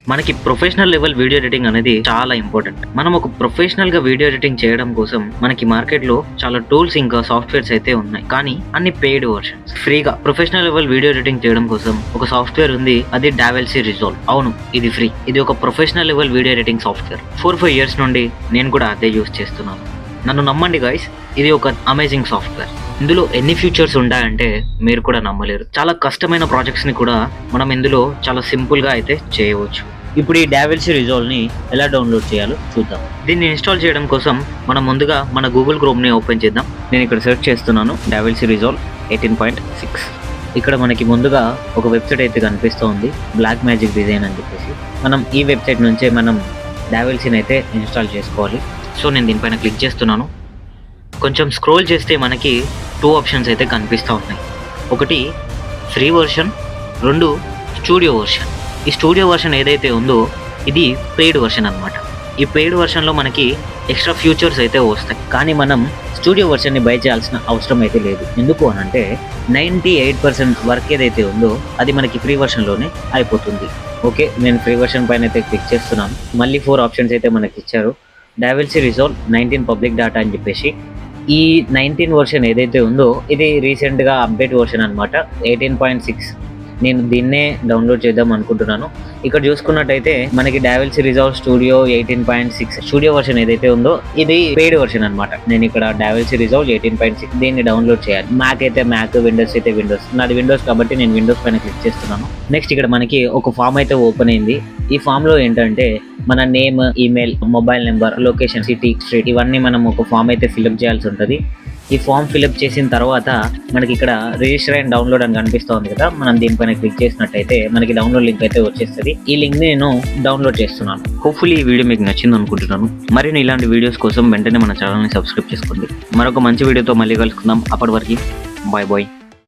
మనకి professional level video editing అనేది చాలా ఇంపార్టెంట్. మనం ఒక ప్రొఫెషనల్ గా వీడియో ఎడిటింగ్ చేయడం కోసం మనకి మార్కెట్ లో చాలా టూల్స్ ఇంకా సాఫ్ట్వేర్స్ అయితే ఉన్నాయి. కానీ అన్ని పెయిడ్ వర్షన్స్. ఫ్రీగా ప్రొఫెషనల్ లెవెల్ వీడియో ఎడిటింగ్ చేయడం కోసం ఒక సాఫ్ట్వేర్ ఉంది, అది DaVinci Resolve. అవును, ఇది ఫ్రీ. ఇది ఒక professional level video editing software. 4-5 years నుండి నేను కూడా అదే యూస్ చేస్తున్నాను. నన్ను నమ్మండి గైస్, ఇది ఒక అమేజింగ్ సాఫ్ట్వేర్. ఇందులో ఎన్ని ఫీచర్స్ ఉంటాయంటే మీరు కూడా నమ్మలేరు. చాలా కష్టమైన ప్రాజెక్ట్స్ ని కూడా మనం ఇందులో చాలా సింపుల్ గా అయితే చేయవచ్చు. ఇప్పుడు ఈ DaVinci Resolve ని ఎలా డౌన్లోడ్ చేయాలో చూద్దాం. దీన్ని ఇన్స్టాల్ చేయడం కోసం మనం ముందుగా మన గూగుల్ క్రోమ్ ని ఓపెన్ చేద్దాం. నేను ఇక్కడ సెర్చ్ చేస్తున్నాను DaVinci Resolve 18.6. ఇక్కడ మనకి ముందుగా ఒక వెబ్సైట్ అయితే కనిపిస్తుంది, బ్లాక్ మ్యాజిక్ డిజైన్ అని చెప్పేసి. మనం ఈ వెబ్సైట్ నుంచే మనం DaVinciని అయితే ఇన్స్టాల్ చేసుకోవాలి. సో నేను దీనిపైన క్లిక్ చేస్తున్నాను. కొంచెం స్క్రోల్ చేస్తే మనకి 2 ఆప్షన్స్ అయితే కనిపిస్తూ ఉన్నాయి. ఒకటి ఫ్రీ వర్షన్, 2 స్టూడియో వర్షన్. ఈ స్టూడియో వర్షన్ ఏదైతే ఉందో ఇది పెయిడ్ వర్షన్ అనమాట. ఈ పెయిడ్ వర్షన్లో మనకి ఎక్స్ట్రా ఫీచర్స్ అయితే వస్తాయి, కానీ మనం స్టూడియో వర్షన్ని బై చేయాల్సిన అవసరం అయితే లేదు. ఎందుకు అనంటే 98% వర్క్ ఏదైతే ఉందో అది మనకి ఫ్రీ వర్షన్లోనే అయిపోతుంది. ఓకే, నేను ఫ్రీ వర్షన్ పైన అయితే క్లిక్ చేస్తున్నాను. మళ్ళీ 4 ఆప్షన్స్ అయితే మనకి ఇచ్చారు. DaVinci Resolve 19 పబ్లిక్ డేటా అని చెప్పేసి. ఈ 19 వర్షన్ ఏదైతే ఉందో ఇది రీసెంట్గా అప్డేట్ వర్షన్ అనమాట, 18.6. నేను దీన్నే డౌన్లోడ్ చేద్దాం అనుకుంటున్నాను. ఇక్కడ చూసుకున్నట్టయితే మనకి DaVinci Resolve Studio 18.6 studio version ఏదైతే ఉందో ఇది పెయిడ్ వర్షన్ అనమాట. నేను ఇక్కడ DaVinci Resolve 18.6 దీన్ని డౌన్లోడ్ చేయాలి. మ్యాక్ అయితే మ్యాక్, విండోస్ అయితే విండోస్. నాది విండోస్ కాబట్టి నేను విండోస్ పైన క్లిక్ చేస్తున్నాను. నెక్స్ట్ ఇక్కడ మనకి ఒక ఫామ్ అయితే ఓపెన్ అయింది. ఈ ఫామ్ లో ఏంటంటే మన name, email, mobile number, location, city, street ఇవన్నీ మనం ఒక ఫామ్ అయితే ఫిల్అప్ చేయాల్సి ఉంటుంది. ఈ ఫామ్ ఫిల్అప్ చేసిన తర్వాత మనకి ఇక్కడ రిజిస్టర్ అండ్ డౌన్లోడ్ అని కనిపిస్తుంది కదా, మనం దీనిపైన క్లిక్ చేసినట్టయితే మనకి డౌన్లోడ్ లింక్ అయితే వచ్చేస్తుంది. ఈ లింక్ ని నేను డౌన్లోడ్ చేస్తున్నాను. హోప్ఫుల్లీ ఈ వీడియో మీకు నచ్చింది అనుకుంటున్నాను. మరిన్ని ఇలాంటి వీడియోస్ కోసం వెంటనే మన ఛానల్ని సబ్స్క్రైబ్ చేసుకోండి. మరొక మంచి వీడియోతో మళ్ళీ కలుసుకుందాం. అప్పటి వరకు బాయ్ బాయ్.